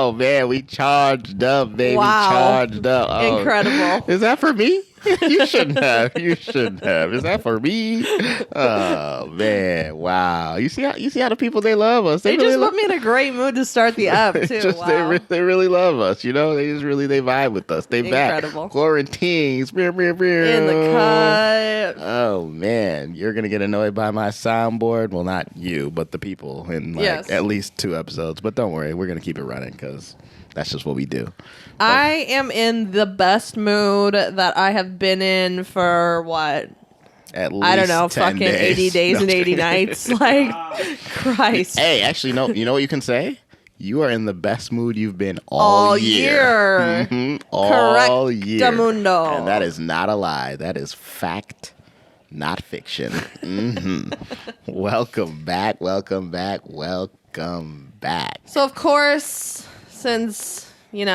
Oh man, we charged up, baby. Wow. Charged up. Oh. Incredible. Is that for me? You shouldn't have. You shouldn't have. Is that for me? Oh man, wow. You see how the people, they love us. They really just put me in a great mood to start the app too. Wow. They really love us. You know, they vibe with us. They Incredible. back. Quarantings. In the cut. Oh man, you're gonna get annoyed by my soundboard. Well, not you, but the people in like at least 2 episodes. But don't worry, we're gonna keep it running because that's just what we do. I am in the best mood that I have been in for what? At least I don't know, 10 fucking 80 days and 80 nights. Like, Christ. Hey, actually, no. You know what you can say? You are in the best mood you've been all year. Mm-hmm. All year. Correctamundo. And that is not a lie. That is fact, not fiction. Welcome back. Welcome back. Welcome back. So, of course, since... we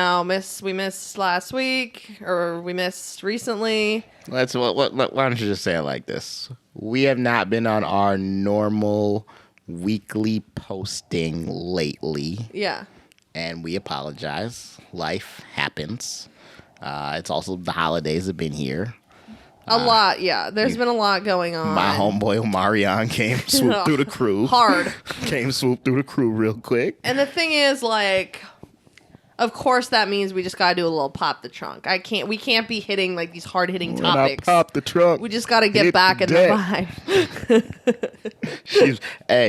missed last week, or we missed recently. Why don't you just say it like this? We have not been on our normal weekly posting lately. Yeah. And we apologize. Life happens. It's also the holidays have been here. A lot, yeah. There's been a lot going on. My homeboy Omarion came swooped through the crew. Hard. Came swooped through the crew real quick. And the thing is, like... Of course, that means we just gotta do a little pop the trunk. We can't be hitting like these hard hitting topics. Pop the trunk. We just gotta get back in the vibe.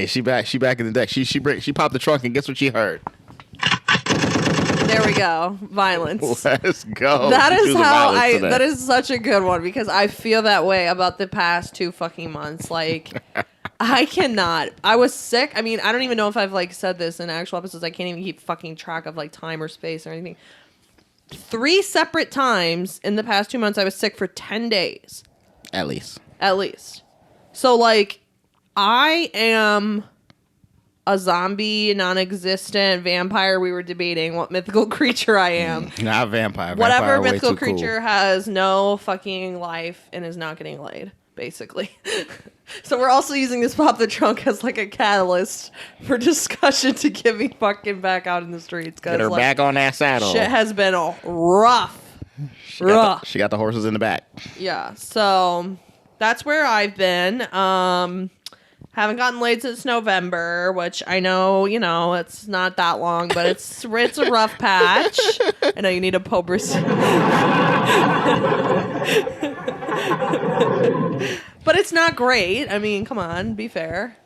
She back in the deck. She popped the trunk and guess what she heard? There we go. Violence. Let's go. That is such a good one because I feel that way about the past 2 fucking months. Like. I cannot. I was sick. I mean, I don't even know if I've like said this in actual episodes. I can't even keep fucking track of like time or space or anything. 3 separate times in the past 2 months, I was sick for 10 days. At least. So like, I am a zombie, non-existent vampire. We were debating what mythical creature I am. Not vampire. Whatever mythical creature has no fucking life and is not getting laid, basically. So we're also using this pop the trunk as like a catalyst for discussion to get me fucking back out in the streets. Get her back on that saddle. Shit has been rough. She got the horses in the back. Yeah, so that's where I've been. Haven't gotten laid since November, which I know, it's not that long, but it's a rough patch. I know you need a Pobris. But it's not great. I mean, come on, be fair.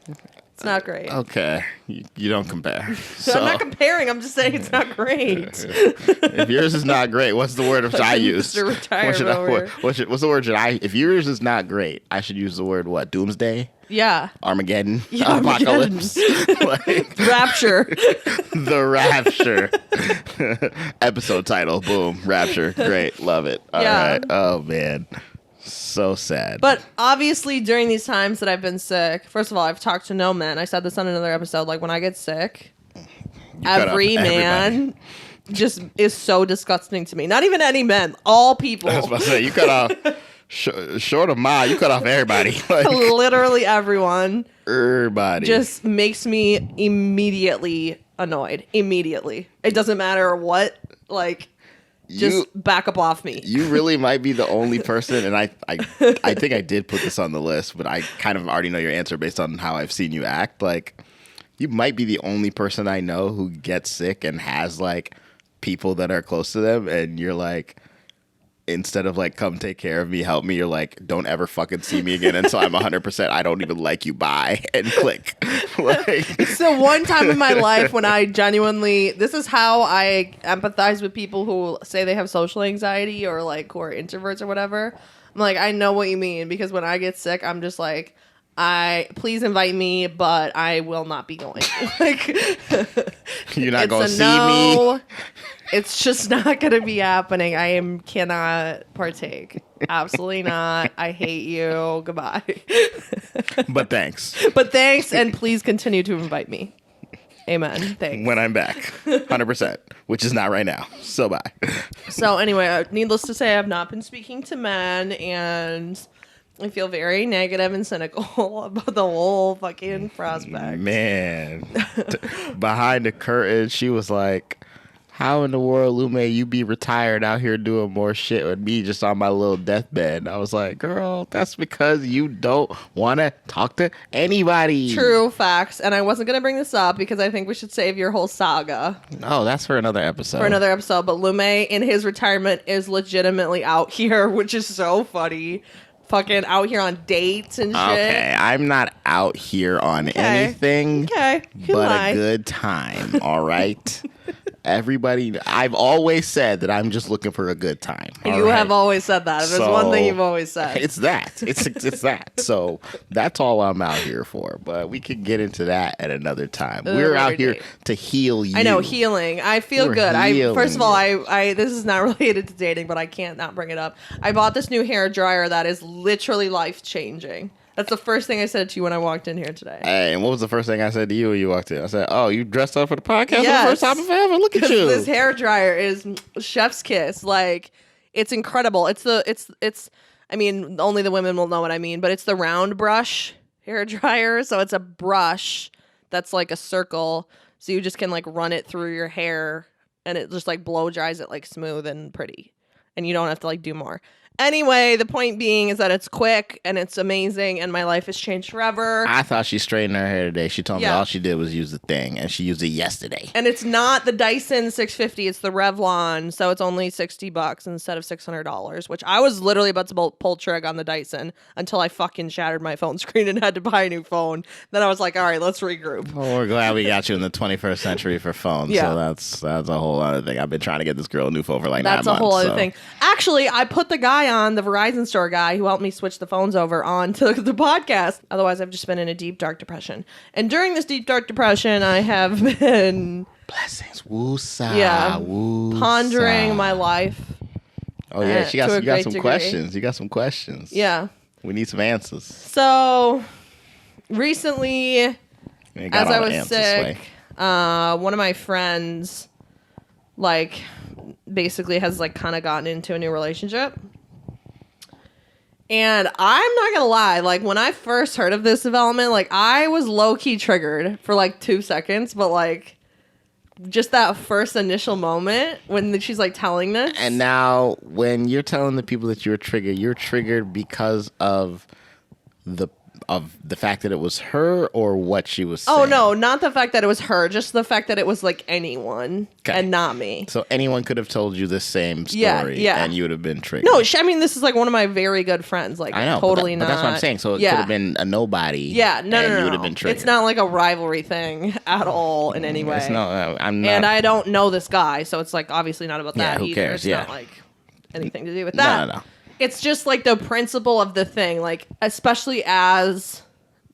It's not great. Okay. You don't compare. So I'm not comparing. I'm just saying it's not great. If yours is not great, what's the word I use? What's the word if yours is not great, I should use the word what? Doomsday? Yeah. Armageddon? Yeah, Apocalypse? Rapture. The Rapture. Episode title. Boom. Rapture. Great. Love it. All right. Oh, man. So sad. But obviously during these times that I've been sick, first of all, I've talked to no men. I said this on another episode. Like when I get sick, every man just is so disgusting to me. Not even any men, all people. I was about to say, you cut off, short of Ma, you cut off everybody. Like, literally everyone. Everybody. Just makes me immediately annoyed. Immediately. It doesn't matter what, like... Just back up off me. You really might be the only person, and I think I did put this on the list, but I kind of already know your answer based on how I've seen you act. Like, you might be the only person I know who gets sick and has, like, people that are close to them, and you're like, instead of, like, come take care of me, help me, you're like, don't ever fucking see me again until I'm 100%. I don't even like you. Bye. And click. Like, it's the one time in my life when I genuinely, this is how I empathize with people who say they have social anxiety or, like, who are introverts or whatever. I'm like, I know what you mean, because when I get sick, I'm just like, please invite me, but I will not be going. Like, you're not going to see me. It's just not going to be happening. Cannot partake. Absolutely not. I hate you. Goodbye. But thanks. And please continue to invite me. Amen. Thanks. When I'm back. 100%. Which is not right now. So bye. So anyway, needless to say, I've not been speaking to men, and I feel very negative and cynical about the whole fucking prospect. Man. Behind the curtain, she was like, how in the world, Lume, you be retired out here doing more shit with me just on my little deathbed? I was like, girl, that's because you don't want to talk to anybody. True facts. And I wasn't going to bring this up because I think we should save your whole saga. Oh, that's for another episode. But Lume, in his retirement, is legitimately out here, which is so funny. Fucking out here on dates and shit. Okay, I'm not out here on anything but a good time, all right? Everybody, I've always said that I'm just looking for a good time. You have always said that. There's one thing you've always said. It's that. It's that. So that's all I'm out here for. But we could get into that at another time. We're out here to heal you. I know, healing. I feel good. First of all, I this is not related to dating, but I can't not bring it up. I bought this new hair dryer that is literally life changing. That's the first thing I said to you when I walked in here today. Hey, and what was the first thing I said to you when you walked in? I said, "Oh, you dressed up for the podcast for the first time ever. Look at you." This hair dryer is chef's kiss. Like, it's incredible. It's I mean, only the women will know what I mean, but it's the round brush hair dryer. So it's a brush that's like a circle. So you just can like run it through your hair and it just like blow dries it like smooth and pretty. And you don't have to like do more. Anyway, the point being is that it's quick and it's amazing and my life has changed forever. I thought she straightened her hair today. She told me all she did was use the thing and she used it yesterday. And it's not the Dyson 650, it's the Revlon, so it's only $60 instead of $600, which I was literally about to pull trig on the Dyson until I fucking shattered my phone screen and had to buy a new phone. Then I was like, all right, let's regroup. Well, we're glad we got you in the 21st century for phones. Yeah. So that's a whole other thing. I've been trying to get this girl a new phone for like 9 months. That's a whole other thing. Actually, I put the guy on, the Verizon store guy who helped me switch the phones over onto the podcast. Otherwise, I've just been in a deep, dark depression. And during this deep, dark depression, I have been... Blessings. Woo-sa. Yeah. Woo-sa. Pondering my life. Oh, yeah. You got some questions. You got some questions. Yeah. We need some answers. So, recently, as I was sick, one of my friends, like... basically has like kind of gotten into a new relationship. And I'm not gonna lie, like when I first heard of this development, like I was low-key triggered for like 2 seconds, but like just that first initial moment when she's like telling this. And now when you're telling the people that you're triggered because of the fact that it was her or what she was saying? Oh, no, not the fact that it was her, just the fact that it was like anyone and not me. So anyone could have told you the same story and you would have been triggered. No, I mean, this is like one of my very good friends. Like, I know, totally but that's what I'm saying. So it could have been a nobody. Yeah, no. You would have been triggered. It's not like a rivalry thing at all in any way. I'm not. And I don't know this guy, so it's like obviously not about that who either. cares? It's not like anything to do with that. No. It's just like the principle of the thing, like especially as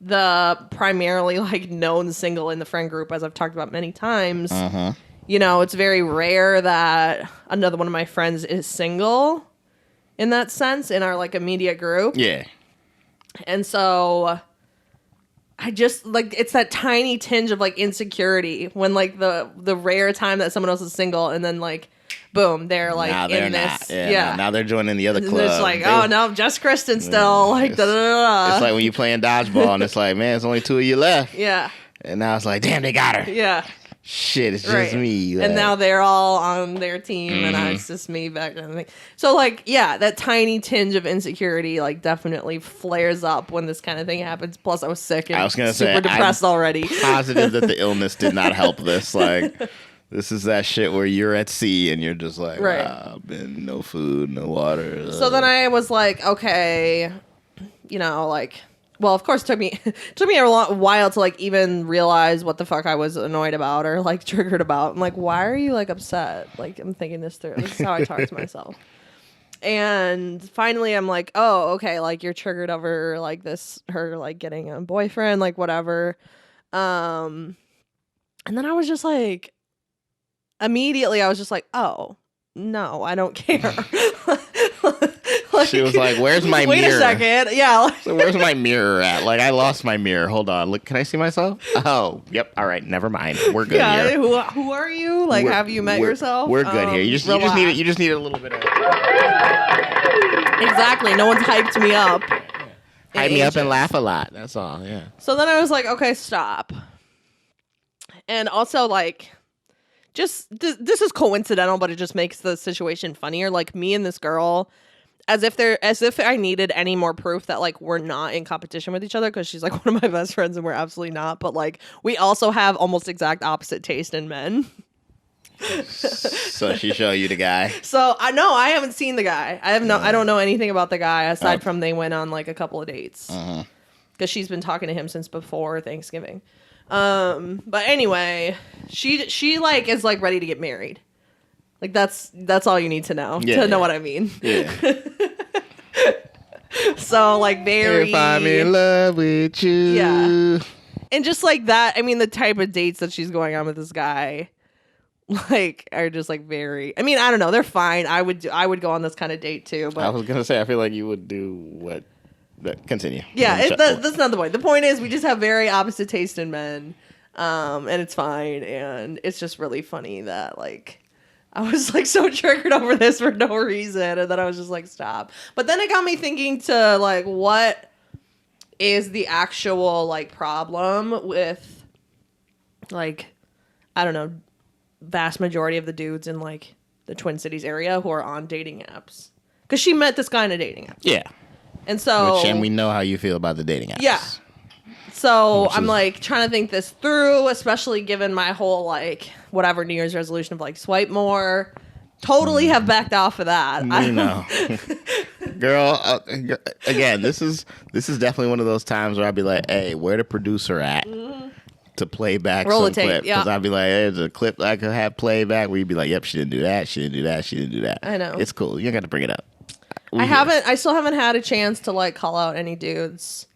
the primarily like known single in the friend group, as I've talked about many times. You know, it's very rare that another one of my friends is single in that sense in our like immediate group. Yeah. And so I just like it's that tiny tinge of like insecurity when like the rare time that someone else is single and then like boom, they're like now they're in this. Now they're joining the other club. It's like, oh no, just Kristen still. Like, da da da. It's like when you playing dodgeball and it's like, man, there's only 2 of you left. Yeah. And now it's like, damn, they got her. Yeah. Shit, it's just me. Like. And now they're all on their team and it's just me back then. So like, yeah, that tiny tinge of insecurity like definitely flares up when this kind of thing happens. Plus I was sick and super depressed already. Positive that the illness did not help this. Like, this is that shit where you're at sea and you're just like, wow, been no food, no water. So then I was like, okay, you know, like, well, of course, it took me a while to like even realize what the fuck I was annoyed about or like triggered about. I'm like, why are you like upset? Like, I'm thinking this through. This is how I talk to myself. And finally, I'm like, oh, okay, like you're triggered over like this, her like getting a boyfriend, like whatever. And then I was just like, immediately, I was just like, oh no, I don't care. Like, she was like, where's my mirror? Wait a second. Yeah. So where's my mirror at? Like, I lost my mirror. Hold on. Look, can I see myself? Oh, yep. All right. Never mind. We're good here. Who are you? Like, have you met yourself? We're good here. You just need a little bit of... Exactly. No one's hyped me up. Hype me up and laugh a lot. That's all. Yeah. So then I was like, okay, stop. And also, like... this is coincidental, but it just makes the situation funnier. Like me and this girl, as if I needed any more proof that like we're not in competition with each other, because she's like one of my best friends and we're absolutely not. But like we also have almost exact opposite taste in men. So she show you the guy. So I haven't seen the guy. I don't know anything about the guy aside from they went on like a couple of dates. Because she's been talking to him since before Thanksgiving. But anyway, she like is like ready to get married. Like that's all you need to know what I mean. Yeah. So like very. If I'm in love with you. Yeah. And just like that, I mean, the type of dates that she's going on with this guy, like, are just like very. I mean, I don't know. They're fine. I would go on this kind of date too. But I was gonna say, I feel like you would do what. Continue. Yeah, that's not the point. The point is we just have very opposite taste in men, and it's fine. And it's just really funny that like I was like so triggered over this for no reason, and then I was just like, stop. But then it got me thinking to like, what is the actual like problem with like, I don't know, vast majority of the dudes in like the Twin Cities area who are on dating apps? Because she met this guy in a dating app. Yeah. And so, and we know how you feel about the dating apps. Yeah. So I'm like trying to think this through, especially given my whole like whatever New Year's resolution of like swipe more. Totally have backed off of that. I know, girl. Again, this is definitely one of those times where I'd be like, "Hey, where the producer at to play back some clip?" Because I'd be like, "There's a clip I could have playback." Where you'd be like, "Yep, she didn't do that. She didn't do that. She didn't do that." I know. It's cool. You ain't got to bring it up. I still haven't had a chance to like call out any dudes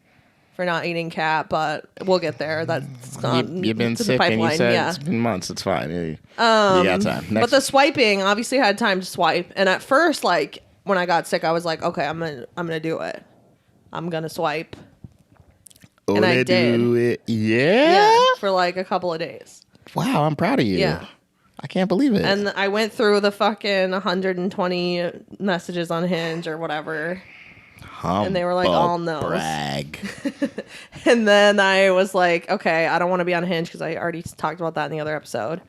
for not eating cat, but we'll get there. That's not. You've been sick and you said it's been months. It's fine. You got time. Next. But the swiping, obviously had time to swipe. And at first, like when I got sick, I was like, okay, I'm gonna do it. I'm gonna swipe. And I did. Yeah. For like a couple of days. Wow, I'm proud of you. Yeah. I can't believe it. And I went through the fucking 120 messages on Hinge or whatever. And they were like all no's. Brag. And then I was like, okay, I don't want to be on Hinge because I already talked about that in the other episode.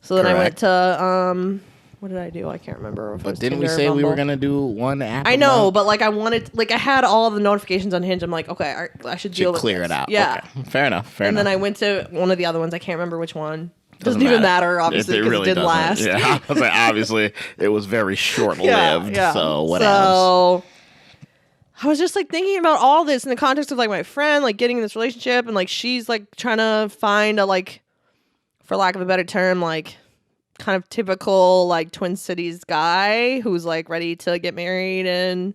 So then I went to what did I do? I can't remember. But didn't we say we were gonna do one app? I know, but like I wanted, like I had all the notifications on Hinge. I'm like, okay, I should deal with clear it out. Yeah, okay. Fair enough. And then I went to one of the other ones. I can't remember which one. Doesn't even matter, obviously, because it didn't last. Yeah, I was like, obviously, it was very short-lived. Yeah. So what else? So I was just like thinking about all this in the context of like my friend like getting in this relationship, and like she's like trying to find a like, for lack of a better term, like kind of typical like Twin Cities guy who's like ready to get married and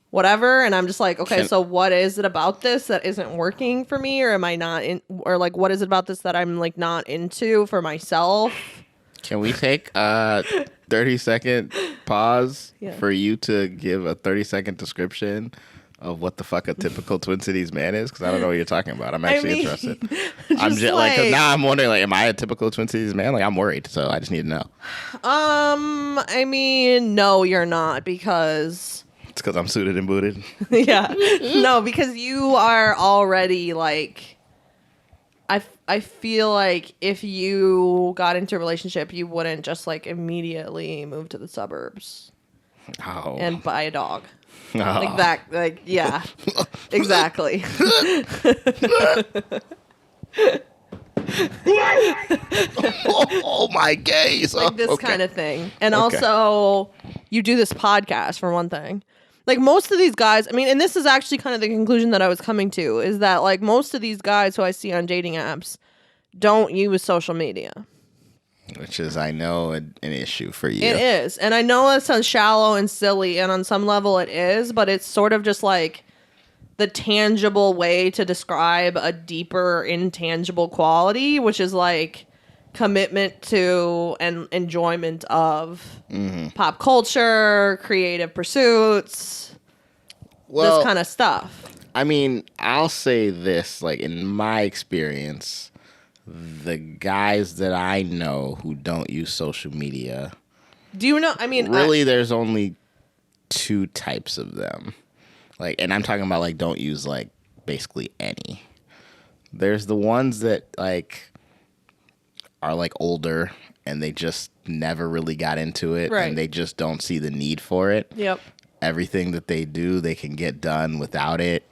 whatever. And I'm just like, okay, so what is it about this that isn't working for me, or am I not in, or like what is it about this that I'm like not into for myself? Can we take a 30-second pause for you to give a 30-second description of what the fuck a typical Twin Cities man is? Because I don't know what you're talking about. I'm actually interested. I'm just like, cause now I'm wondering, like, am I a typical Twin Cities man? Like, I'm worried, so I just need to know. I mean, no, you're not, because it's because I'm suited and booted. Yeah, no, because you are already like. I feel like if you got into a relationship, you wouldn't just like immediately move to the suburbs and buy a dog. Like that, like, yeah, exactly. Oh my gaze. Like this kind of thing. And also you do this podcast for one thing. Like most of these guys, I mean, and this is actually kind of the conclusion that I was coming to, is that like most of these guys who I see on dating apps don't use social media. Which is, I know, an issue for you. It is. And I know it sounds shallow and silly, and on some level it is, but it's sort of just like the tangible way to describe a deeper intangible quality, which is like commitment to and enjoyment of pop culture, creative pursuits, this kind of stuff. I mean, I'll say this, like in my experience, the guys that I know who don't use social media. Do you know? I mean, really, there's only two types of them. Like, and I'm talking about like don't use like basically any. There's the ones that like are like older and they just never really got into it, right. and they just don't see the need for it. Yep. Everything that they do, they can get done without it.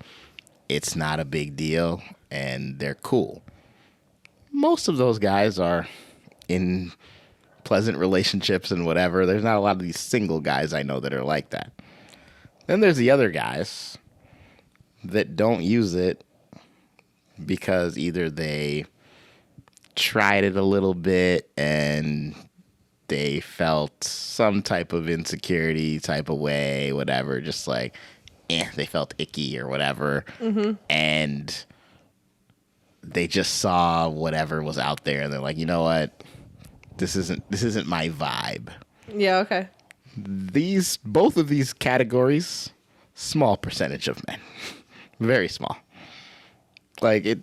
It's not a big deal, and they're cool. Most of those guys are in pleasant relationships and whatever. There's not a lot of these single guys I know that are like that. Then there's the other guys that don't use it because either they tried it a little bit and they felt some type of insecurity type of way, whatever, just like, they felt icky or whatever. Mm-hmm. And they just saw whatever was out there and they're like, you know what? This isn't my vibe. Yeah, okay. Both of these categories, small percentage of men. Very small. Like,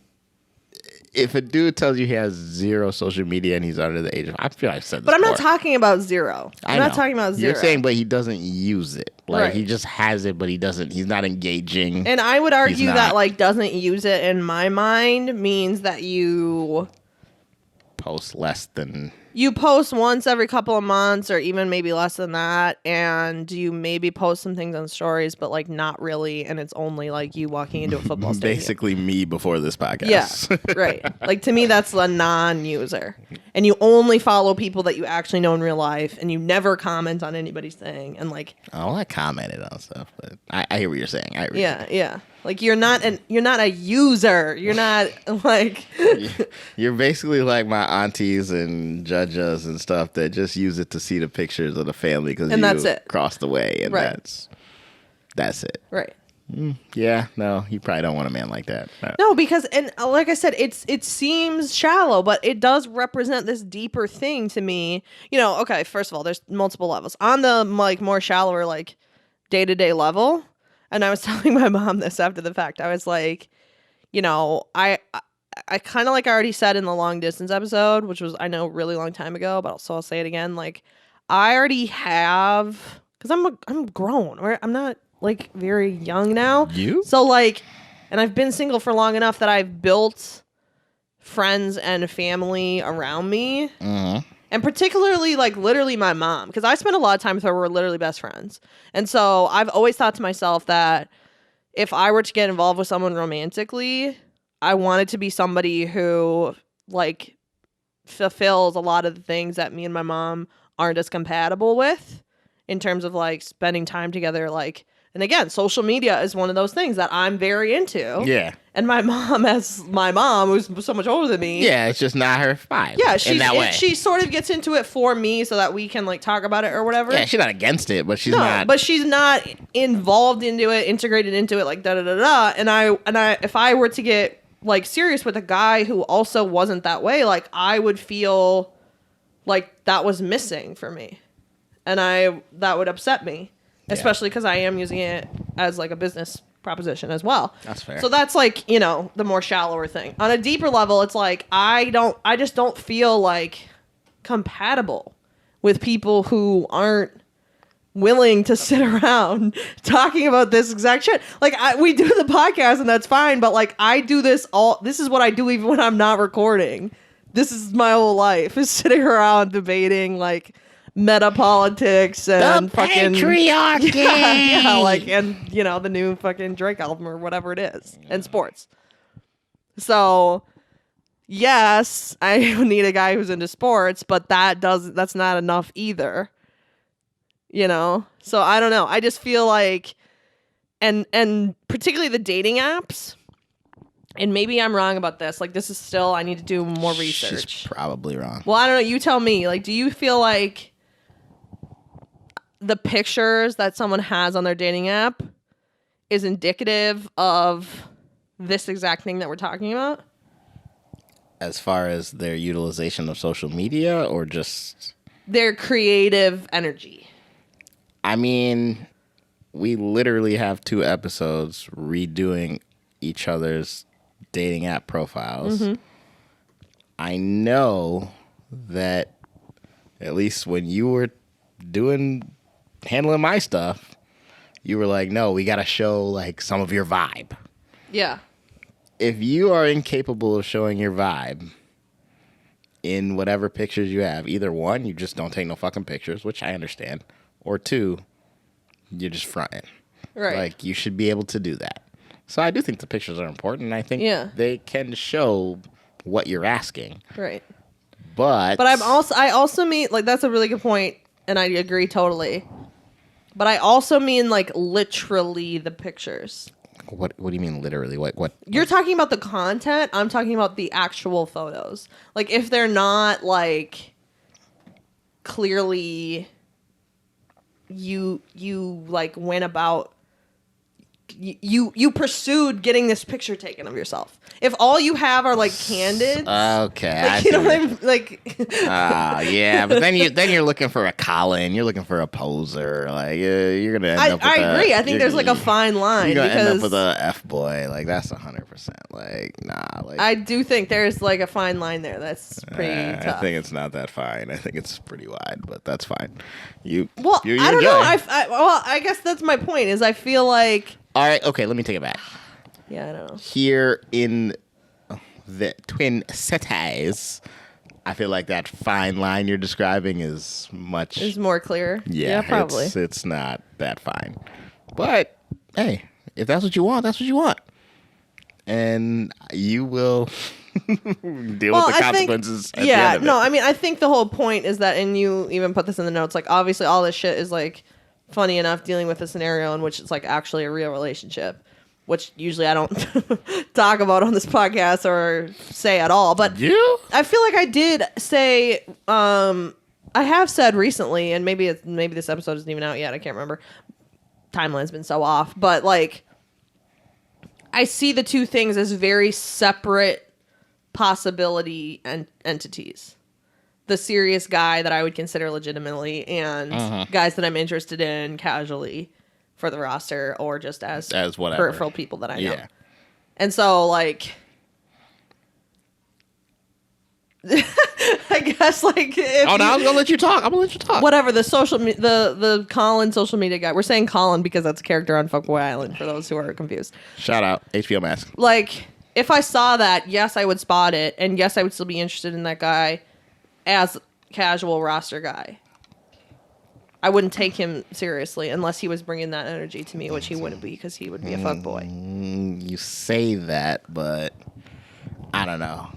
if a dude tells you he has 0 social media and he's under the age of, I feel like I've said this But I'm before. not talking about 0. I'm not talking about 0. You're saying, but he doesn't use it. Like, right. He just has it, but he's not engaging. And I would argue that, like, doesn't use it in my mind means that you post less than... You post once every couple of months or even maybe less than that, and you maybe post some things on stories, but like not really, and it's only like you walking into a football stadium. Basically me before this podcast. Yeah, right. Like to me, that's a non-user. And you only follow people that you actually know in real life, and you never comment on anybody's thing. And like, oh, I commented on stuff, but I hear what you're saying. Yeah. Like you're not a user. You're not like you're basically like my aunties and judges and stuff that just use it to see the pictures of the family because that's it. Crossed the way, and right. that's it. Right. Yeah, no, you probably don't want a man like that. No, because and like I said, it seems shallow, but it does represent this deeper thing to me. You know, okay, first of all, there's multiple levels on the like more shallower like day-to-day level. And I was telling my mom this after the fact. I was like, you know, I kind of like I already said in the long distance episode, which was I know a really long time ago, but I'll say it again. Like I already have, because I'm grown. Or I'm not like very young now. You? So like, and I've been single for long enough that I've built friends and family around me. Mm-hmm. And particularly, like, literally my mom. Because I spent a lot of time with her. We're literally best friends. And so I've always thought to myself that if I were to get involved with someone romantically, I wanted to be somebody who, like, fulfills a lot of the things that me and my mom aren't as compatible with in terms of, like, spending time together, like... And again, social media is one of those things that I'm very into. Yeah. And my mom, who's so much older than me. Yeah, it's just not her vibe. Yeah, she sort of gets into it for me so that we can like talk about it or whatever. Yeah, she's not against it, but she's not. But she's not involved into it, integrated into it, like da da da da. And I, if I were to get like serious with a guy who also wasn't that way, like I would feel like that was missing for me, and that would upset me. Especially because I am using it as like a business proposition as well. That's fair. So that's like, you know, the more shallower thing. On a deeper level, it's like I just don't feel like compatible with people who aren't willing to sit around talking about this exact shit. Like we do the podcast and that's fine, but like I do this is what I do even when I'm not recording. This is my whole life, is sitting around debating like meta politics and the fucking patriarchy. yeah, like, and you know, the new fucking Drake album or whatever it is, and sports. So yes, I need a guy who's into sports, but that's not enough either. You know? So I don't know. I just feel like and particularly the dating apps, and maybe I'm wrong about this. Like this is still, I need to do more research. She's probably wrong. Well, I don't know. You tell me. Like, do you feel like the pictures that someone has on their dating app is indicative of this exact thing that we're talking about? As far as their utilization of social media or just... their creative energy. I mean, we literally have 2 episodes redoing each other's dating app profiles. Mm-hmm. I know that at least when you were handling my stuff, you were like, no, we got to show like some of your vibe. Yeah. If you are incapable of showing your vibe in whatever pictures you have. Either one, you just don't take no fucking pictures, which I understand, or two, you're just fronting. Right. Like, you should be able to do that. So I do think the pictures are important, and I think they can show what you're asking. Right. But I also mean, like, that's a really good point, and I agree totally. But I also mean, like, literally the pictures. What do you mean literally? What? You're talking about the content. I'm talking about the actual photos. Like, if they're not, like, clearly you like went about you pursued getting this picture taken of yourself. If all you have are like candid, okay, like, you know what I'm like. Yeah, but then you're looking for a Colin, you're looking for a poser. Like you're gonna end up. With I agree. I think there's like a fine line. You're gonna because end up with a F boy. Like that's 100%. Like nah. Like I do think there's like a fine line there. That's pretty tough. I think it's not that fine. I think it's pretty wide, but that's fine. I don't know. I guess that's my point. Is I feel like. All right, okay, let me take it back. Yeah, I don't know. Here in the Twin Cities, I feel like that fine line you're describing is more clear. Yeah, probably. It's not that fine. But, hey, if that's what you want, that's what you want. And you will deal with the consequences at the end of it. I mean, I think the whole point is that, and you even put this in the notes, like, obviously all this shit is, like, funny enough dealing with a scenario in which it's like actually a real relationship, which usually I don't talk about on this podcast or say at all. But I feel like I did say, I have said recently, and maybe this episode isn't even out yet. I can't remember. Timeline's been so off, but like I see the two things as very separate possibility and entities. The serious guy that I would consider legitimately and guys that I'm interested in casually for the roster or just as whatever peripheral people that I know. Yeah. And so like I guess like now I was gonna let you talk. I'm gonna let you talk. Whatever, the Colin social media guy. We're saying Colin because that's a character on Fuckboy Island for those who are confused. Shout out HBO Mask. Like if I saw that, yes, I would spot it, and yes, I would still be interested in that guy as casual roster guy. I wouldn't take him seriously unless he was bringing that energy to me, which he wouldn't be because he would be a fuckboy. You say that, but I don't know.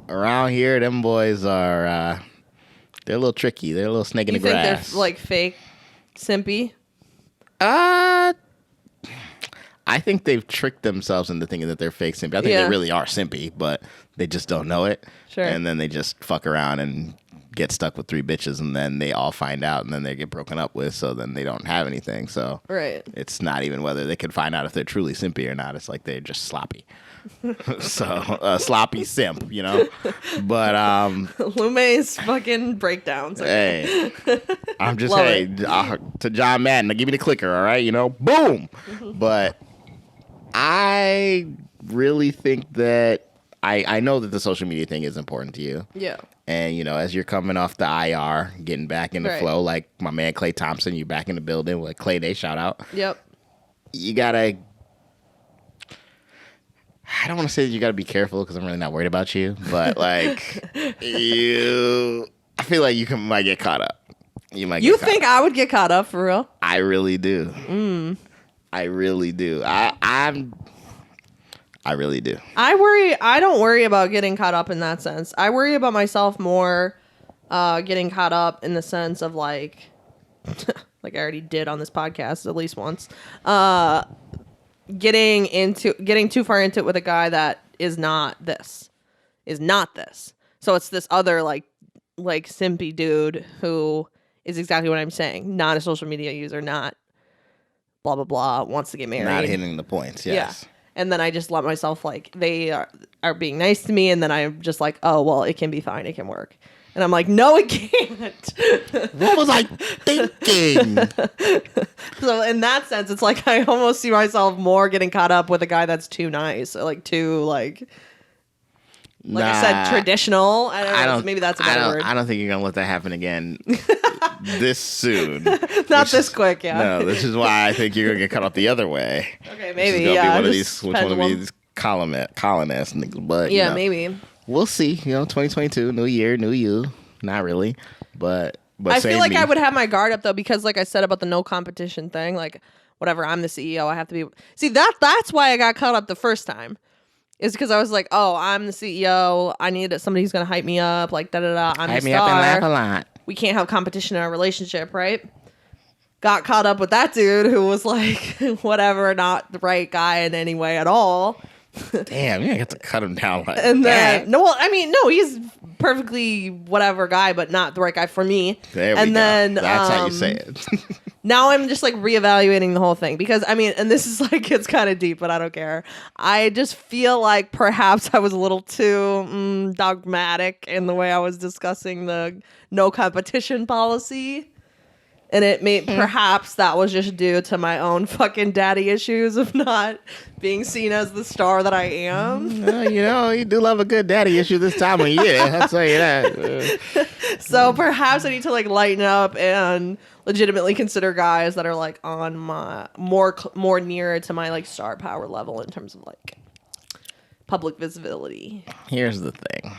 Around here, them boys are they're a little tricky. They're a little snake in the grass. You think they're like fake simpy? I think they've tricked themselves into thinking that they're fake simpy. I think they really are simpy, but they just don't know it. Sure. And then they just fuck around and get stuck with 3 bitches, and then they all find out, and then they get broken up with, so then they don't have anything. So it's not even whether they can find out if they're truly simpy or not. It's like they're just sloppy. So sloppy simp, you know. But Lume's fucking breakdowns. Okay. Hey, I'm just to John Madden, give me the clicker, all right? You know, boom. But I really think that I know that the social media thing is important to you. Yeah. And, you know, as you're coming off the IR, getting back in the flow, like my man Clay Thompson, you back in the building with Clay Day, shout out. Yep. You gotta, I don't want to say that you gotta be careful because I'm really not worried about you, but like, I feel like you might get caught up. You think I would get caught up for real? I really do. I really do. I really do. I don't worry about getting caught up in that sense. I worry about myself more getting caught up in the sense of like like I already did on this podcast at least once. Getting too far into it with a guy that is not this. So it's this other like simpy dude who is exactly what I'm saying. Not a social media user, not blah blah blah, wants to get married. Not hitting the points, yes. Yeah. And then I just let myself, like, they are being nice to me, and then I'm just like, oh, well, it can be fine, it can work. And I'm like, no, it can't. What was I thinking? So in that sense, it's like I almost see myself more getting caught up with a guy that's too nice, or like too, like I said, traditional. I don't know, maybe that's a better word. I don't think you're going to let that happen again this soon. Not this quick, yeah. No, this is why I think you're going to get caught up the other way. Okay, maybe, yeah. Which one of these colonist niggas, but yeah, maybe. we'll see. 2022, new year, new you. Not really, but I feel like me. I would have my guard up though, because like I said about the no competition thing, like whatever, I'm the CEO, I have to be. See, that's why I got caught up the first time. Is because I was like, oh, I'm the CEO. I need somebody who's gonna hype me up, like da da da. I'm hype the me star. Up and laugh a lot. We can't have competition in our relationship, right? Got caught up with that dude who was like, whatever, not the right guy in any way at all. Damn, you got to cut him down like and that. Then, no, he's perfectly whatever guy, but not the right guy for me. There we go. Then that's how you say it. Now I'm just like reevaluating the whole thing because and this is like, it's kind of deep, but I don't care. I just feel like perhaps I was a little too dogmatic in the way I was discussing the no competition policy. And it may perhaps that was just due to my own fucking daddy issues of not being seen as the star that I am. You do love a good daddy issue this time of year. I'll tell you that. So perhaps I need to like lighten up and legitimately consider guys that are like on my more nearer to my like star power level in terms of like public visibility. Here's the thing.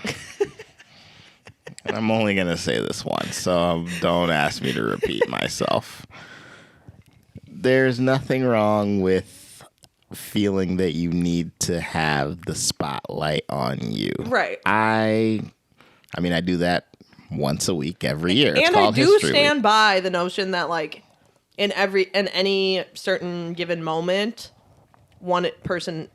I'm only going to say this once, so don't ask me to repeat myself. There's nothing wrong with feeling that you need to have the spotlight on you. Right. I do that once a week, every year. It's and called I do History stand Week. by the notion that like in any certain given moment, one person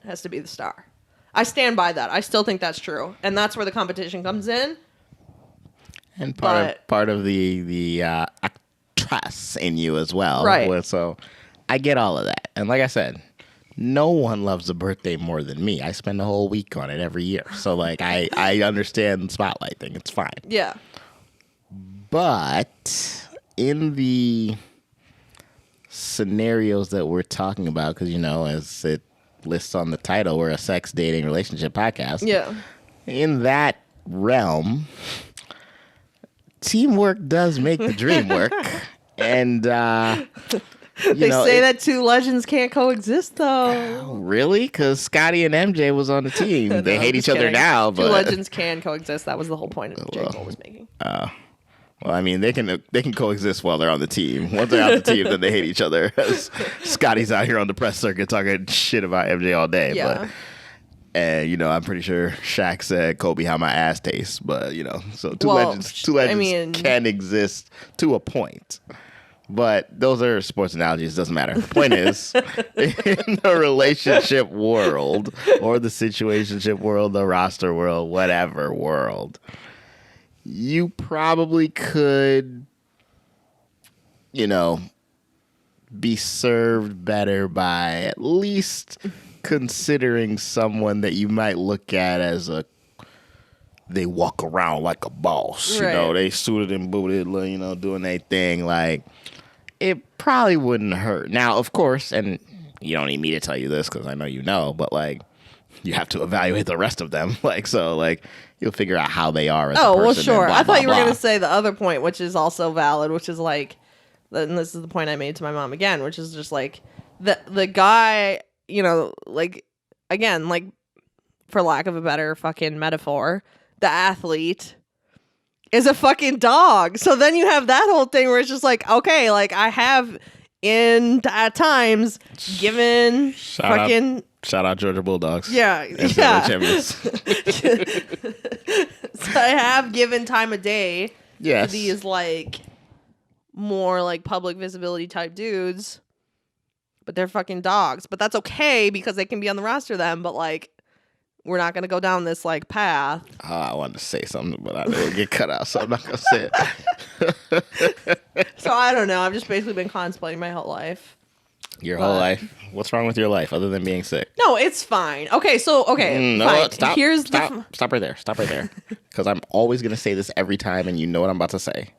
has to be the star. I stand by that. I still think that's true, and that's where the competition comes in. And part of the actress in you as well, right? So I get all of that, and like I said, no one loves a birthday more than me. I spend a whole week on it every year, so like I understand the spotlight thing. It's fine. Yeah, but in the scenarios that we're talking about, because as it lists on the title, we're a sex, dating, relationship podcast. Yeah. In that realm, teamwork does make the dream work. And, they say that two legends can't coexist, though. Really? Because Scotty and MJ was on the team. They hate each other now, but... Two legends can coexist. That was the whole point of J. Cole was making. Well, I mean, they can coexist while they're on the team. Once they're on the team, then they hate each other. Scotty's out here on the press circuit talking shit about MJ all day. Yeah. And I'm pretty sure Shaq said, "Kobe, how my ass tastes." But so two legends can exist to a point. But those are sports analogies. Doesn't matter. The point is, in the relationship world or the situationship world, the roster world, whatever world, you probably could, be served better by at least considering someone that you might look at as they walk around like a boss. Right. They suited and booted, doing their thing. Like, it probably wouldn't hurt. Now, of course, and you don't need me to tell you this because I know but like, you have to evaluate the rest of them. You'll figure out how they are as a person. Well, sure. Blah, I thought you were blah. going to say the other point, which is also valid, which is like, and this is the point I made to my mom again, which is just like the guy, like, again, like, for lack of a better fucking metaphor, the athlete is a fucking dog. So then you have that whole thing where it's just like, okay, like, I have at times given Shout out Georgia Bulldogs. Yeah. So I have given time of day to these like more like public visibility type dudes, but they're fucking dogs. But that's okay because they can be on the roster then. But like, we're not gonna go down this like path. I wanted to say something, but I didn't get cut out, so I'm not gonna say it. So I don't know. I've just basically been contemplating my whole life. Your whole life? What's wrong with your life other than being sick? No, it's fine. Okay, so fine. Stop. Stop right there. Stop right there. Because I'm always gonna say this every time, and you know what I'm about to say.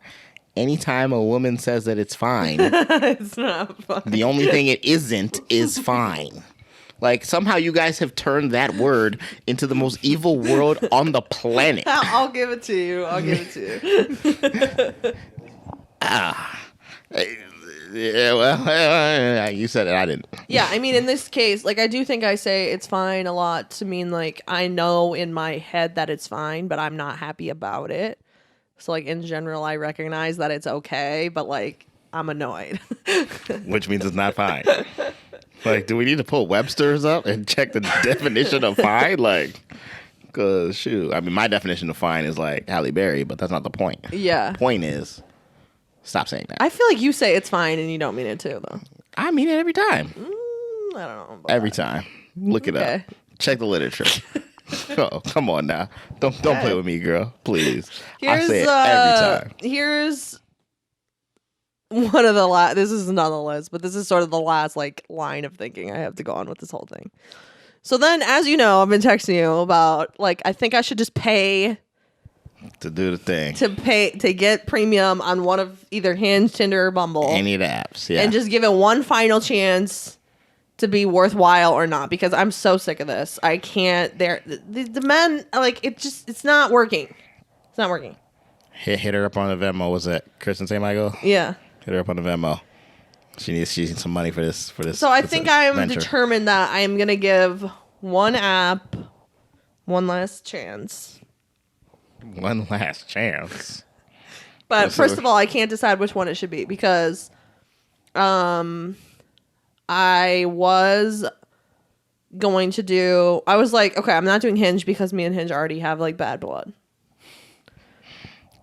Anytime a woman says that it's fine, it's not fine. The only thing it isn't is fine. Like, somehow you guys have turned that word into the most evil word on the planet. I'll give it to you. Yeah, well, you said it. I didn't. Yeah, I mean, in this case, like, I do think I say it's fine a lot to mean, like, I know in my head that it's fine, but I'm not happy about it. So, like, in general, I recognize that it's okay, but, like, I'm annoyed. Which means it's not fine. Like, do we need to pull Webster's up and check the definition of fine? Like, because, shoot, I mean, my definition of fine is, like, Halle Berry, but that's not the point. Yeah. Point is, stop saying that. I feel like you say it's fine and you don't mean it too, though. I mean it every time. I don't know. Every time. Look it up. Check the literature. Oh, come on now. Don't play with me, girl. Please. I say it every time. Here's one of the last. This is not on the list, but this is sort of the last like line of thinking I have to go on with this whole thing. So then, as you know, I've been texting you about like I think I should just pay to do the thing, to get premium on one of either Hinge, Tinder, or Bumble, any of the apps, yeah, and just give it one final chance to be worthwhile or not, because I'm so sick of this. I can't. The men, like, it's not working. It's not working. Hit her up on the Venmo. Was it Kristen St. Michael? Yeah. Hit her up on the Venmo. She needs some money for this. So I think I'm determined that I am gonna give one app one last chance. One last chance. But first of all, I can't decide which one it should be because, I was going to do. I was like, okay, I'm not doing Hinge because me and Hinge already have like bad blood.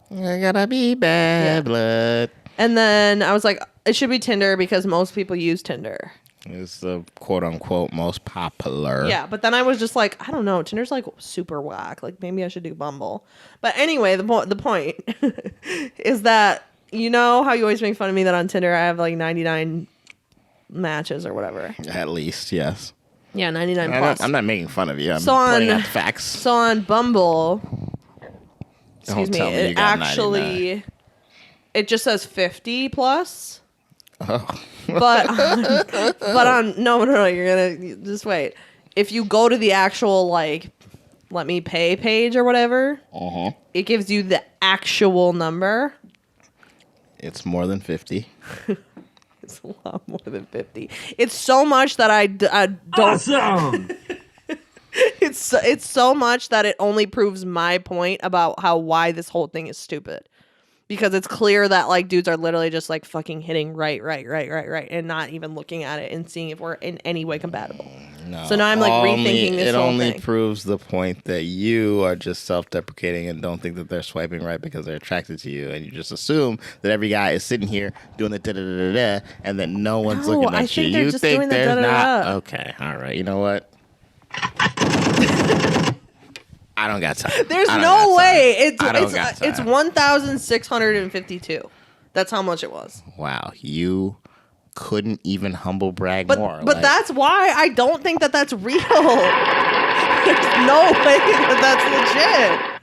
I gotta be bad blood. And then I was like, it should be Tinder because most people use Tinder. It's the quote unquote most popular. Yeah, but then I was just like, I don't know, Tinder's like super whack. Like maybe I should do Bumble. But anyway, the point is that you know how you always make fun of me that on Tinder I have like 99 matches or whatever. At least, yes. Yeah, 99 plus. I'm not making fun of you. I'm pointing out facts. So on Bumble, excuse me, it actually 99. It just says 50 plus. Oh. But on no, you're gonna just wait. If you go to the actual like let me pay page or whatever, it gives you the actual number. It's more than 50. It's a lot more than 50. It's so much that I don't. Awesome. It's so much that it only proves my point about why this whole thing is stupid. Because it's clear that like dudes are literally just like fucking hitting right, and not even looking at it and seeing if we're in any way compatible. No, so now I'm like rethinking this whole thing. It only proves the point that you are just self-deprecating and don't think that they're swiping right because they're attracted to you, and you just assume that every guy is sitting here doing the da-da-da-da-da and that no one's looking at you. You think there's not? Okay, all right. You know what? I don't got time. There's no way. It's 1,652. That's how much it was. Wow, you couldn't even humble brag more. But like, that's why I don't think that that's real. There's no way that that's legit.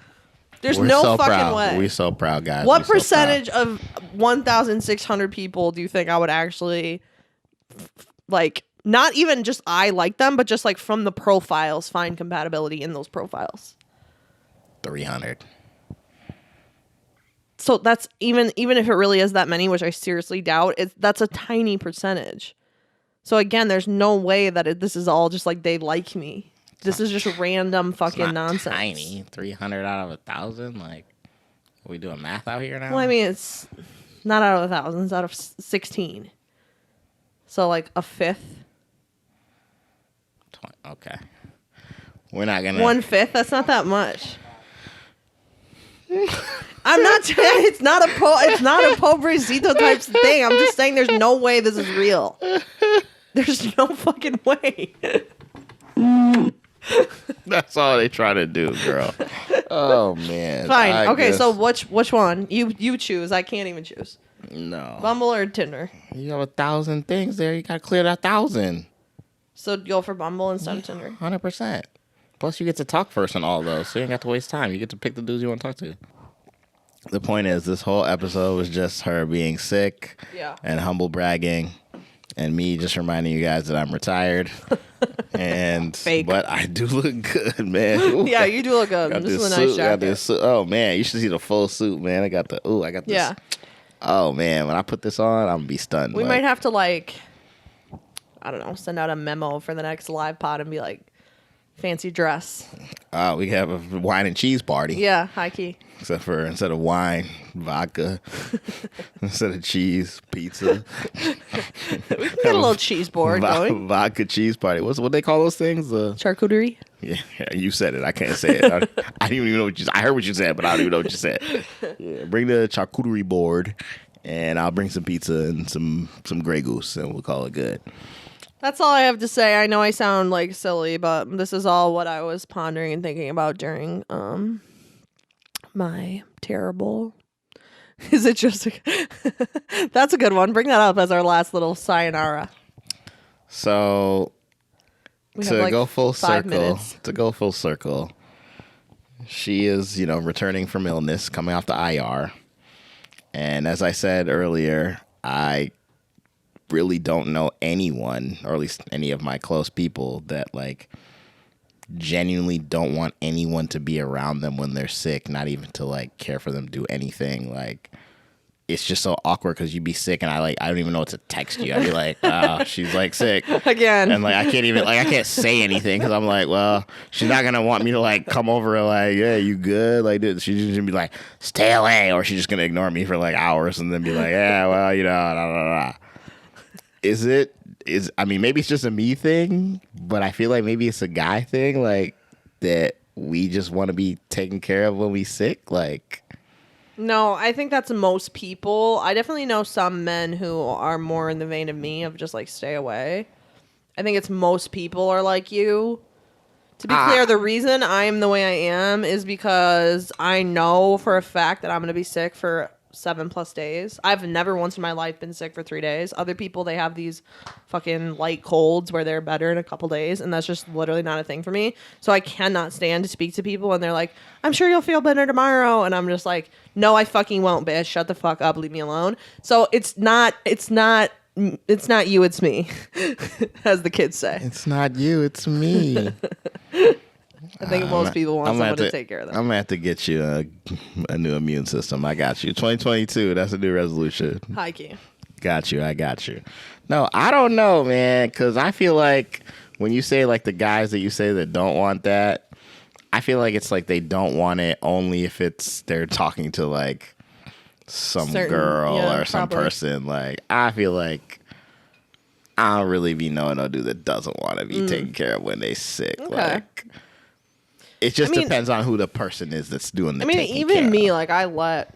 There's no so fucking proud. way. We're so proud, guys. What percentage of 1,600 people do you think I would actually like? Not even just I like them, but just like from the profiles, find compatibility in those profiles. 300. So that's even if it really is that many, which I seriously doubt, that's a tiny percentage. So again, there's no way that this is all just like they like me. This is just random fucking nonsense. Tiny 300 out of 1,000. Like, are we doing math out here now? Well, I mean, it's not out of 1,000. It's out of 16. So like a fifth. Okay, we're not gonna 1/5. That's not that much. I'm not. It's not a pobrecito type thing. I'm just saying there's no way this is real. There's no fucking way. That's all they try to do, girl. Oh man. Fine. Okay, so which one? You choose. I can't even choose. No. Bumble or Tinder? You have 1,000 things there. You gotta clear that 1,000. So go for Bumble instead of Tinder? 100%. Plus, you get to talk first on all those, so you ain't got to waste time. You get to pick the dudes you want to talk to. The point is, this whole episode was just her being sick and humble bragging, and me just reminding you guys that I'm retired. And Fake. But I do look good, man. Ooh, yeah, you do look good. This is a nice jacket. Oh man, you should see the full suit, man. I got this Oh man, when I put this on, I'm gonna be stunned. We might have to like, I don't know, send out a memo for the next live pod and be like, fancy dress. We have a wine and cheese party. Yeah, high key. Except for instead of wine, vodka. Instead of cheese, pizza. We can get a little cheese board going. Vodka cheese party. What they call those things? Charcuterie. Yeah, you said it. I can't say it. I didn't even know what you said. I heard what you said, but I don't even know what you said. Yeah, bring the charcuterie board, and I'll bring some pizza and some Grey Goose, and we'll call it good. That's all I have to say. I know I sound like silly, but this is all what I was pondering and thinking about during my terrible. Is it just That's a good one. Bring that up as our last little sayonara. So to go full circle, she is, returning from illness, coming off the IR. And as I said earlier, I really don't know anyone, or at least any of my close people, that like genuinely don't want anyone to be around them when they're sick, not even to like care for them, do anything. Like, it's just so awkward because you'd be sick and I don't even know what to text you. I'd be like, oh, she's like sick again, and like I can't say anything because I'm like, well, she's not gonna want me to like come over and like, yeah, you good? Like, she's just gonna be like, stay away, or she's just gonna ignore me for like hours and then be like, yeah, well, da, da, da. I mean, maybe it's just a me thing, but I feel like maybe it's a guy thing, like that we just want to be taken care of when we sick. Like, no, I think that's most people. I definitely know some men who are more in the vein of me of just like stay away. I think it's most people are like you. To be clear, the reason I'm the way I am is because I know for a fact that I'm going to be sick for 7+ days. I've never once in my life been sick for 3 days. Other people, they have these fucking light colds where they're better in a couple days, and that's just literally not a thing for me. So I cannot stand to speak to people and they're like, I'm sure you'll feel better tomorrow, and I'm just like, no, I fucking won't, bitch. Shut the fuck up, leave me alone. So it's not you, it's me. As the kids say. It's not you, it's me. I think most people want someone to take care of them. I'm going to have to get you a new immune system. I got you. 2022, that's a new resolution. High key. Got you. I got you. No, I don't know, man, because I feel like when you say like the guys that you say that don't want that, I feel like it's like they don't want it only if they're talking to like some girl or some person. Like, I feel like I don't really be knowing no dude that doesn't want to be taken care of when they sick. Okay. Like, it just depends on who the person is that's doing the taking care of. Even me, like, I let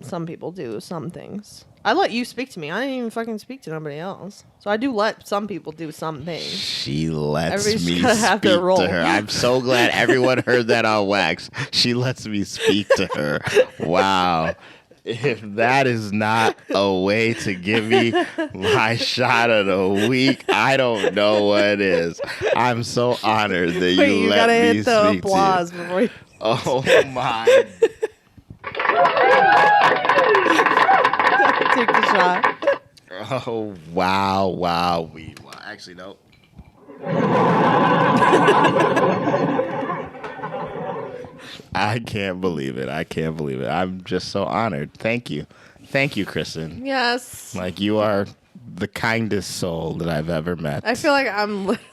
some people do some things. I let you speak to me. I didn't even fucking speak to nobody else. So I do let some people do some things. She lets me speak to her. I'm so glad everyone heard that on wax. She lets me speak to her. Wow. If that is not a way to give me my shot of the week, I don't know what is. I'm so honored that you let me speak to you. You gotta hit the applause before you... Oh my. Take the shot. Oh, wow. Actually, no. I can't believe it. I'm just so honored. Thank you, Kristen. Yes. Like, you are the kindest soul that I've ever met. I feel like I'm literally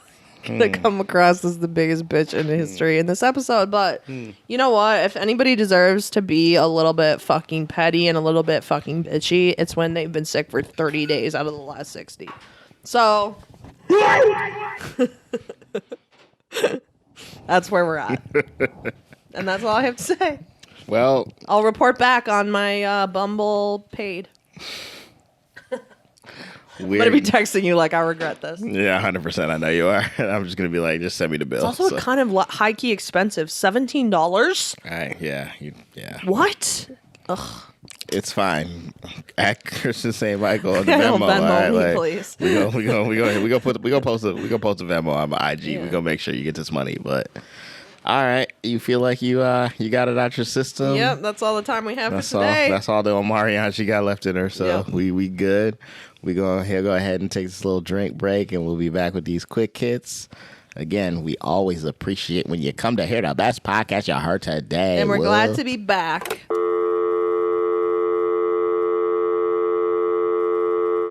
gonna come across as the biggest bitch in history in this episode, but you know what? If anybody deserves to be a little bit fucking petty and a little bit fucking bitchy, it's when they've been sick for 30 days out of the last 60. So that's where we're at. And that's all I have to say. Well, I'll report back on my Bumble paid. I'm going to be texting you like I regret this. Yeah, 100%. I know you are. I'm just going to be like, just send me the bill. It's also kind of high-key expensive. $17? Yeah. What? Ugh. It's fine. At Kristen St. Michael on the Venmo. Venmo me, please. We go post a Venmo on my IG. Yeah. We gonna make sure you get this money. But all right, you feel like you got it out your system. Yep, that's all the time we have for today. That's all the Omarion she got left in her. So we good. We go ahead and take this little drink break, and we'll be back with these quick hits. Again, we always appreciate when you come to hear the best podcast you heard today. And we're glad to be back.